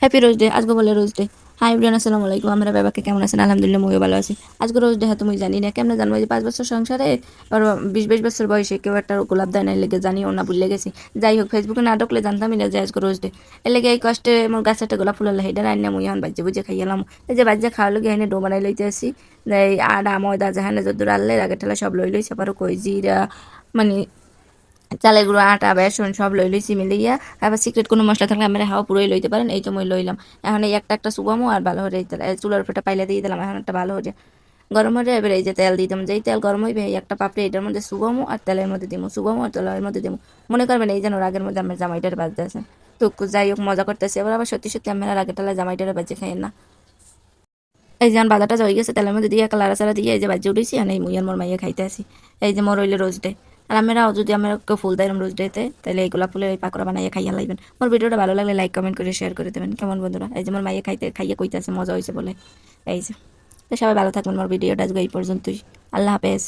Happy rose day আজকে বলে rose day. Hi everyone, আসসালামু আলাইকুম। আমরা বাবাকে কেমন আছেন? আলহামদুলিল্লাহ, মুইও ভালো আছি। আজকে রোজ ডে, হয়তো মুই জানি না কেমন জানবো, এই যে 5 বছর সংসারে আর 20-22 বছর বয়সে কেউ একটা গোলাপ দেয় না, এর লেগে জানিও না, ভুলে গেছি। যাই হোক, ফেসবুকে না ঢুকলে জানতামই না যে আজকে রোজ ডে। এর লেগে এই কষ্টে মোর গাছে একটা গোলাপ ফুল হলে হেডে রান্না না মুই এখন বাজ্যে বুঝে খাইয়ালাম। এই যে বাজ্যে খাওয়ার লগে এনে ডো বানাই লইতে আসি। এই আটা ময়দা যেখানে যদ্দুর আনলে আগে ঠেলা সব লই লইছে, পারো কই জিরা, মানে চালের গুঁড়ো, আটা, বেসন সব লই লইছি মিলিয়া। আবার সিক্রেট কোনো মশলা থাকলে আমরা হাওয়া পুরোই লইতে পারেন, এই তো মই লইলাম। এখন এই একটা একটা শুকামো আর ভালো হয়ে চুলার উপরটা পাইলে দিয়ে দিলাম। এখন একটা ভালো হয়ে গরম হয়ে এবার এই যে তেল দিতাম, যেই তেল গরম হইবে এই একটা পাপড়ি এটার মধ্যে শুকামো আর তেলের মধ্যে দিমো, শুকামো আর তেলের মধ্যে দিমো। মনে করবেন এই যেন রাগের মধ্যে আমার জামাইটার বাজতে আছে। তো যাই হোক, মজা করতেছি। এবার আবার সত্যি সত্যি আমরা রাগের টালা জামাইটারে বাজে খাই না। এই যে বাজারটা হয়ে গেছে, তেলের মধ্যে দিয়ে একটা লাড়াচাড়া দিয়ে এই যে বাজে উঠেছি, আর এই মুইয়ার মোর মাইয়া খাইতে আসি। এই যে মোর হইলে রোজ ডে। আর আমরাও যদি আমরা কেউ ফুল দেয় রোজ ডেতে, তাহলে এই গোলাপ ফুলের এই পাকোড়া বানাইয়া খাইয়া লাগবেন। মোর ভিডিওটা ভালো লাগলে লাইক কমেন্ট করে শেয়ার করে দেবেন, কেমন বন্ধুরা? এই যে মোর মাইয়া খাইয়া কইতেছে মজা হয়েছে বলে। এই যে, তো সবাই ভালো থাকবেন। মোর ভিডিওটা আজকে এই পর্যন্তই। আল্লাহ হাফেজ।